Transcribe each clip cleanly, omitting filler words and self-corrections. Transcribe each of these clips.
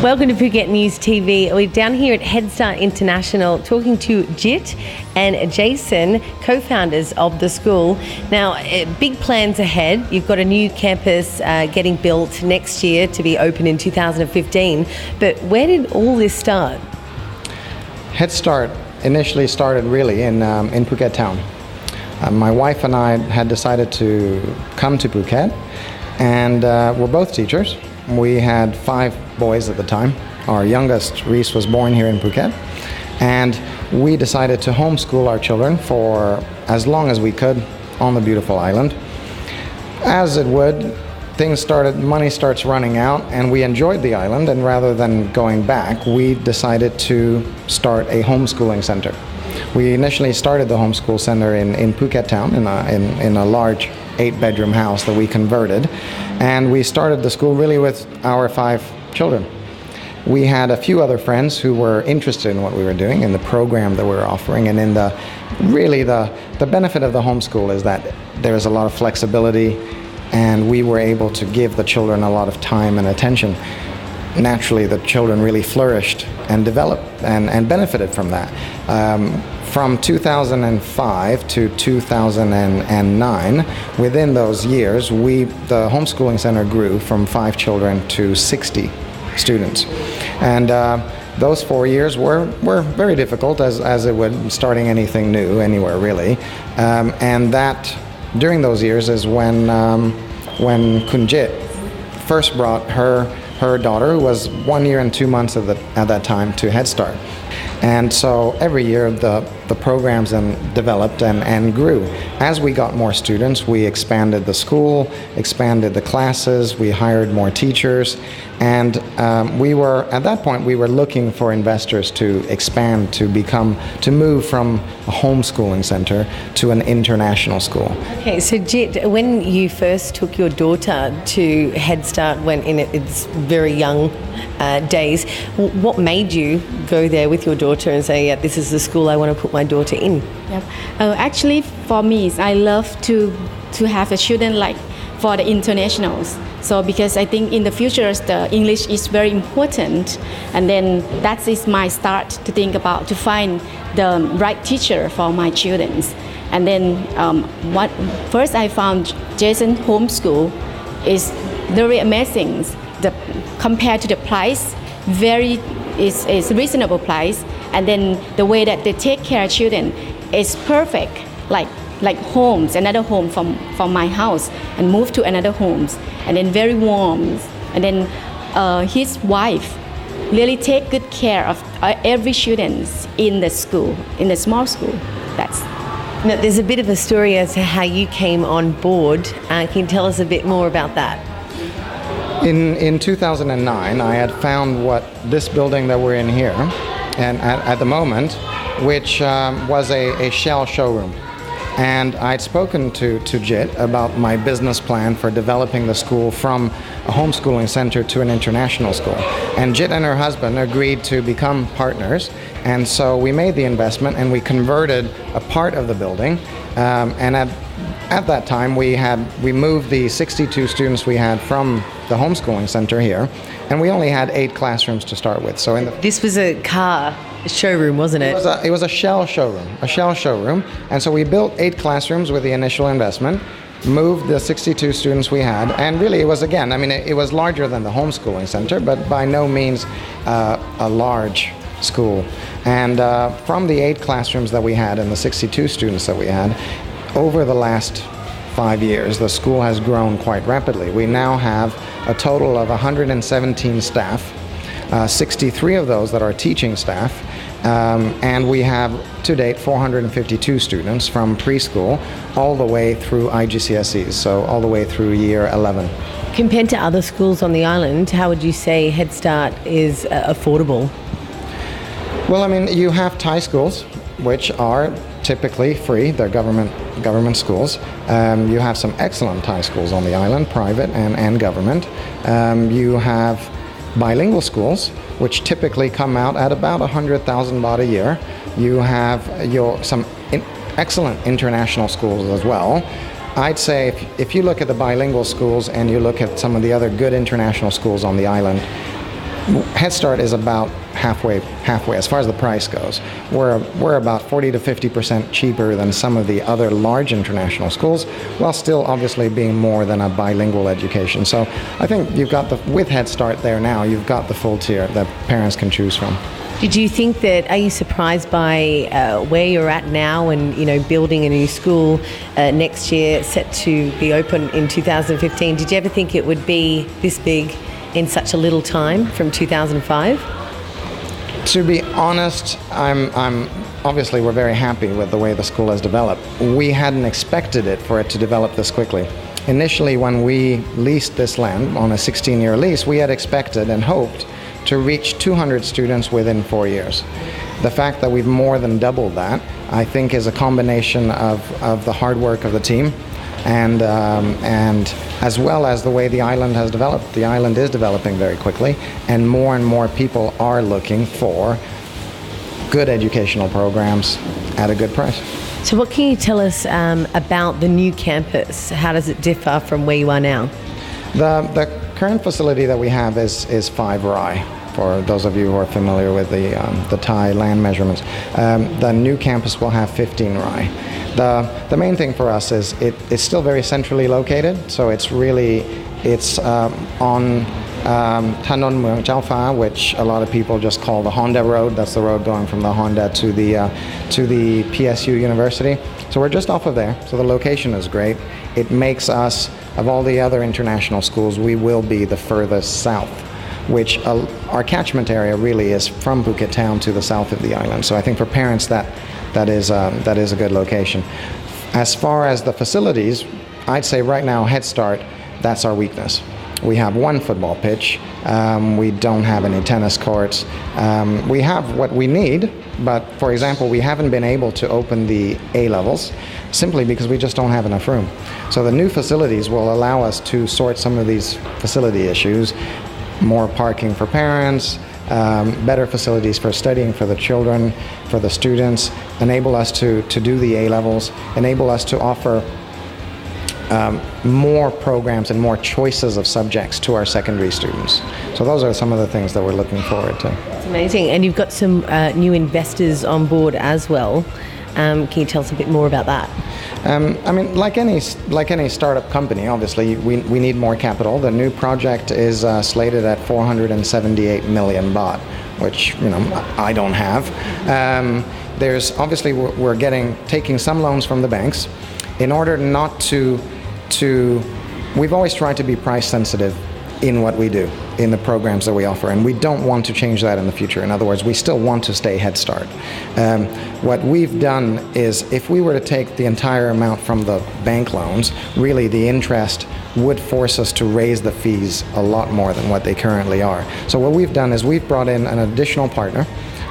Welcome to Phuket News TV. We're down here at HeadStart International talking to Jit and Jason, co-founders of the school. Now, big plans ahead. You've got a new campus getting built next year to be open in 2015. But where did all this start? HeadStart initially started really in Phuket town. My wife and I had decided to come to Phuket, and we're both teachers. We had 5 boys at the time. Our youngest, Reese, was born here in Phuket, and we decided to homeschool our children for as long as we could on the beautiful island. As it would, money starts running out, and we enjoyed the island, and rather than going back, we decided to start a homeschooling center. We initially started the homeschool center in Phuket town in a large 8-bedroom house that we converted, and we started the school really with our 5 children. We had a few other friends who were interested in what we were doing, in the program that we were offering, and in the benefit of the homeschool is that there is a lot of flexibility, and we were able to give the children a lot of time and attention. Naturally, the children really flourished and developed and benefited from that. From 2005 to 2009, within those years, the homeschooling center grew from 5 children to 60 students. And those 4 years were very difficult, as it would, starting anything new anywhere really. And that, during those years, is when Kunjit first brought her daughter, who was 1 year and 2 months at that time, to HeadStart. And so every year the programs developed and grew. As we got more students, we expanded the school, expanded the classes, we hired more teachers, and at that point we were looking for investors to expand, to move from a homeschooling center to an international school. Okay, so Jit, when you first took your daughter to HeadStart, when in its very young days, what made you go there with your daughter and say, yeah, this is the school I want to put my daughter in? Yep. Actually, for me, I love to have a children like for the internationals. So because I think in the future the English is very important, and then that is my start to think about to find the right teacher for my children. And then first I found Jason homeschool is very amazing. Compared to the price, is reasonable price, and then the way that they take care of children is perfect, like homes, another home from my house, and move to another homes, and then very warm, and then his wife really take good care of every student in the school, in the small school. Now, there's a bit of a story as to how you came on board. Can you tell us a bit more about that? In 2009, I had found this building that we're in here, and at the moment, which was a shell showroom. And I'd spoken to Jit about my business plan for developing the school from a homeschooling center to an international school. And Jit and her husband agreed to become partners, and so we made the investment and we converted a part of the building. And at that time, we moved the 62 students we had from the homeschooling center here, and we only had 8 classrooms to start with. So this was a car showroom, wasn't it? It was a shell showroom, and so we built 8 classrooms with the initial investment, moved the 62 students we had, and really it was larger than the homeschooling center, but by no means a large school. And from the 8 classrooms that we had and the 62 students that we had, over the last 5 years, the school has grown quite rapidly. We now have a total of 117 staff, 63 of those that are teaching staff, and we have to date 452 students from preschool all the way through IGCSEs, so all the way through year 11. Compared to other schools on the island, how would you say HeadStart is affordable? Well, you have Thai schools, which are typically free. They're government schools. You have some excellent Thai schools on the island, private and government. You have bilingual schools, which typically come out at about 100,000 baht a year. You have some excellent international schools as well. I'd say if you look at the bilingual schools and you look at some of the other good international schools on the island, Head Start is about halfway as far as the price goes. We're about 40 to 50% cheaper than some of the other large international schools, while still obviously being more than a bilingual education. So I think with Head Start there now, you've got the full tier that parents can choose from. Did you think that, are you surprised by where you're at now and, building a new school next year, set to be open in 2015? Did you ever think it would be this big in such a little time from 2005? To be honest, I'm obviously we're very happy with the way the school has developed. We hadn't expected for it to develop this quickly. Initially, when we leased this land on a 16-year lease, we had expected and hoped to reach 200 students within 4 years. The fact that we've more than doubled that, I think, is a combination of the hard work of the team and as well as the way the island has developed. The island is developing very quickly, and more people are looking for good educational programs at a good price. So what can you tell us about the new campus? How does it differ from where you are now? The current facility that we have is 5 rai, for those of you who are familiar with the Thai land measurements. The new campus will have 15 rai. The main thing for us is it's still very centrally located, so it's on Thanon Mueang Chao Pha, which a lot of people just call the Honda Road. That's the road going from the Honda to the PSU University. So we're just off of there, so the location is great. It makes us, of all the other international schools, we will be the furthest south, which our catchment area really is from Phuket town to the south of the island. So I think for parents that is a good location. As far as the facilities, I'd say right now Head Start, that's our weakness. We have one football pitch. We don't have any tennis courts. We have what we need, but for example, we haven't been able to open the A levels simply because we just don't have enough room. So the new facilities will allow us to sort some of these facility issues, more parking for parents, better facilities for studying for the children, for the students, enable us to do the A levels, enable us to offer more programs and more choices of subjects to our secondary students. So those are some of the things that we're looking forward to. It's amazing. And you've got some new investors on board as well. Can you tell us a bit more about that? I mean, like any startup company, obviously we need more capital. The new project is slated at 478 million baht, which I don't have. There's obviously we're taking some loans from the banks in order not to. We've always tried to be price sensitive in what we do, in the programs that we offer, and we don't want to change that in the future. In other words, we still want to stay Head Start. What we've done is, if we were to take the entire amount from the bank loans, really the interest would force us to raise the fees a lot more than what they currently are. So what we've done is we've brought in an additional partner,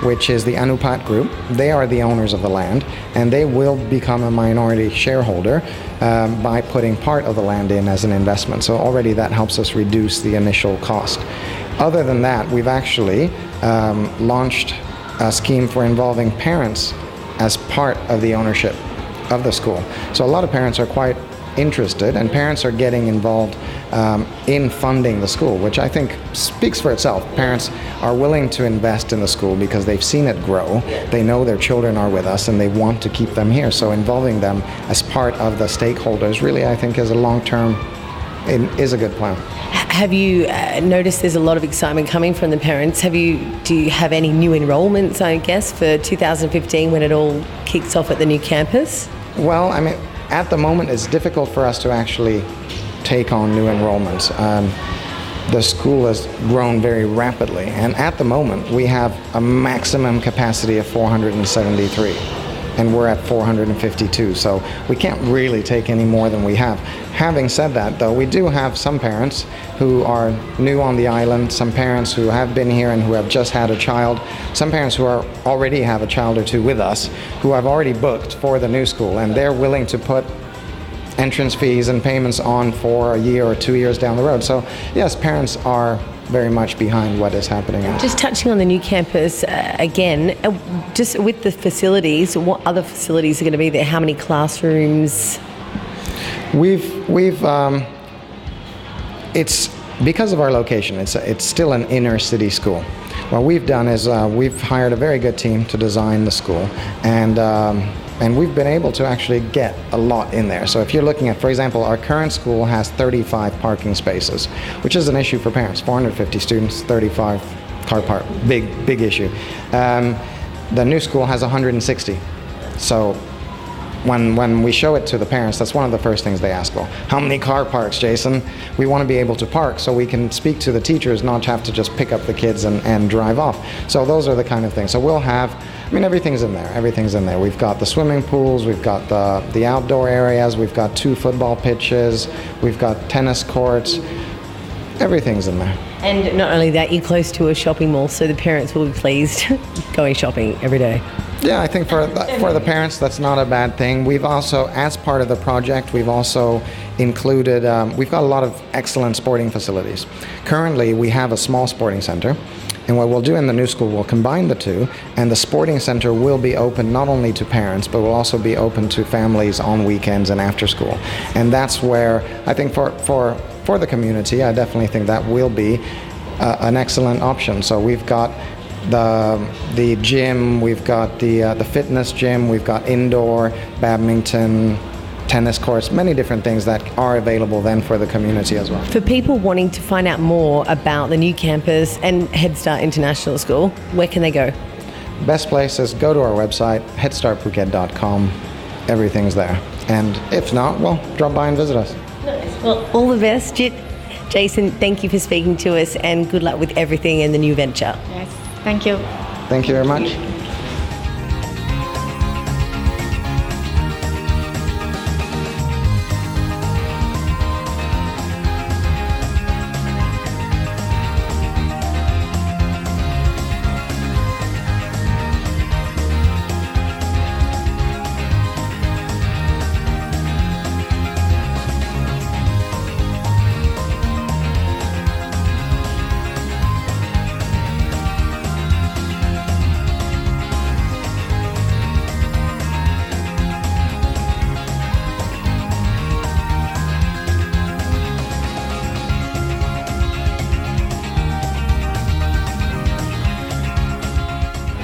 which is the Anupat Group. They are the owners of the land, and they will become a minority shareholder by putting part of the land in as an investment. So already that helps us reduce the initial cost. Other than that, we've actually launched a scheme for involving parents as part of the ownership of the school. So a lot of parents are quite interested, and parents are getting involved in funding the school, which I think speaks for itself. Parents are willing to invest in the school because they've seen it grow. They know their children are with us and they want to keep them here. So involving them as part of the stakeholders really, I think, is a long-term, is a good plan. Have you noticed there's a lot of excitement coming from the parents? Do you have any new enrollments, I guess, for 2015 when it all kicks off at the new campus? Well, I mean, at the moment, it's difficult for us to actually take on new enrollments. The school has grown very rapidly, and at the moment, we have a maximum capacity of 473, and we're at 452, so we can't really take any more than we have. Having said that, though, we do have some parents who are new on the island, some parents who have been here and who have just had a child, some parents who already have a child or two with us, who have already booked for the new school, and they're willing to put entrance fees and payments on for a year or 2 years down the road. So yes, parents are very much behind what is happening. Just touching on the new campus again, just with the facilities, what other facilities are going to be there? How many classrooms? It's because of our location, it's still an inner city school. What we've done is we've hired a very good team to design the school, and we've been able to actually get a lot in there. So if you're looking at, for example, our current school has 35 parking spaces, which is an issue for parents. 450 students, 35 car park, big issue. The new school has 160. So when we show it to the parents, that's one of the first things they ask. Well, how many car parks, Jason? We want to be able to park so we can speak to the teachers, not have to just pick up the kids and drive off. So those are the kind of things. So we'll have, everything's in there. Everything's in there. We've got the swimming pools, we've got the outdoor areas, we've got 2 football pitches, we've got tennis courts. Everything's in there. And not only that, you're close to a shopping mall, so the parents will be pleased going shopping every day. Yeah, I think for the parents, that's not a bad thing. We've also, as part of the project, we've also included, we've got a lot of excellent sporting facilities. Currently, we have a small sporting center, and what we'll do in the new school, we'll combine the two, and the sporting center will be open not only to parents, but will also be open to families on weekends and after school. And that's where, I think for the community, I definitely think that will be an excellent option. So we've got the gym, we've got the fitness gym, we've got indoor badminton, tennis courts, many different things that are available then for the community as well. For people wanting to find out more about the new campus and HeadStart International School, where can they go? Best place is go to our website, headstartphuket.com. Everything's there. And if not, well, drop by and visit us. Well, all the best, Jit. Jason, thank you for speaking to us, and good luck with everything in the new venture. Yes, thank you. Thank you very much.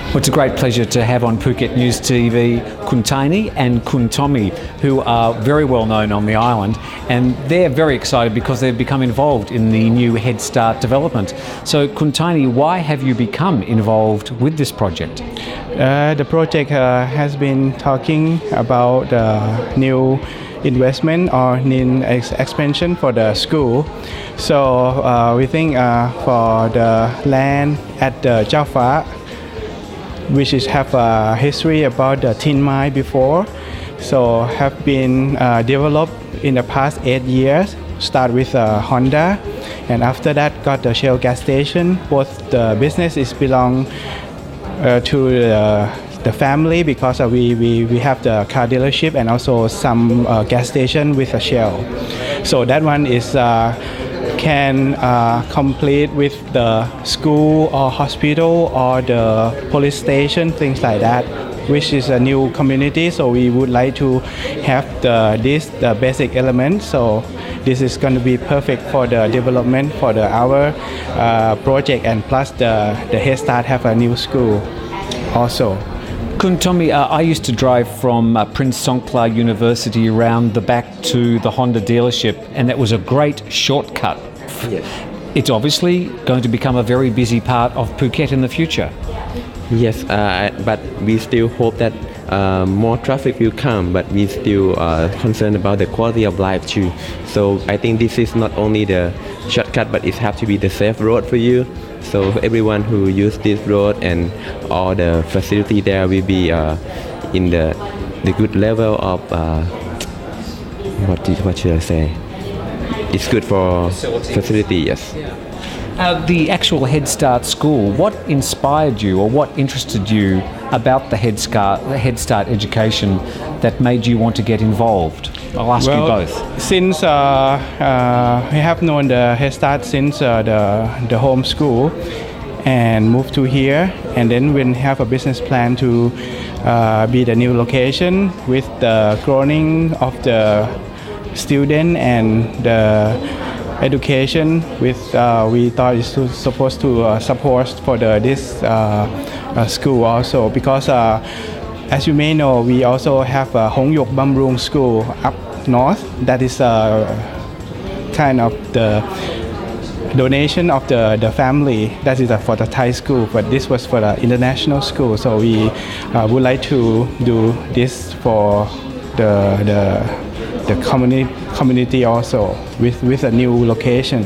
Well, it's a great pleasure to have on Phuket News TV Kuntani and Kuntomi, who are very well known on the island, and they're very excited because they've become involved in the new HeadStart development. So Kuntani, why have you become involved with this project? The project has been talking about new investment or new expansion for the school. So we think for the land at the Jaffa, which is have a history about the tin mine before, so have been developed in the past 8 years. Start with Honda, and after that got the Shell gas station. Both the businesses belong to the family because we have the car dealership and also some gas station with a Shell. So that one is can complete with the school or hospital or the police station, things like that, which is a new community. So we would like to have the basic element. So this is going to be perfect for the development for our project, and plus the HeadStart have a new school also. Kuntomi, I used to drive from Prince Songkla University around the back to the Honda dealership, and that was a great shortcut. Yes. It's obviously going to become a very busy part of Phuket in the future. Yes, but we still hope that more traffic will come, but we still concerned about the quality of life too. So I think this is not only the shortcut, but it has to be the safe road for you. So everyone who use this road and all the facility there will be in the good level of what should I say? It's good for facility, yes. The actual HeadStart school, what inspired you or what interested you about the HeadStart education that made you want to get involved? I'll ask you both. Since we have known the HeadStart since the home school and moved to here, and then we have a business plan to be the new location with the growing of the student and education with we thought is supposed to support for this school also, because as you may know, we also have a Hong Yok Bamrung School up north. That is kind of the donation of the family. That is for the Thai school, but this was for the international school. So we would like to do this for the community also with a new location.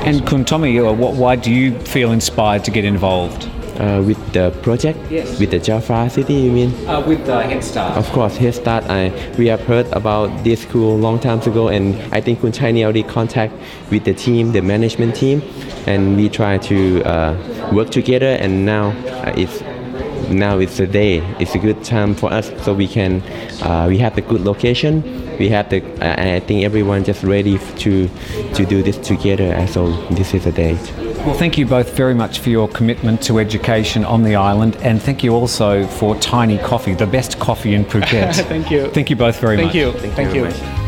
And Kun Tommy, why do you feel inspired to get involved? With the project? Yes. With the Jaffa city, you mean? With HeadStart. Of course, HeadStart. We have heard about this school long time ago, and I think Kun Chaini already contact with the team, the management team, and we try to work together. And now it's the day. It's a good time for us, so we can we have the good location. We have the. I think everyone just ready to do this together. And so this is the day. Well, thank you both very much for your commitment to education on the island, and thank you also for Tiny Coffee, the best coffee in Phuket. Thank you. Thank you both very much. Thank you. Thank you.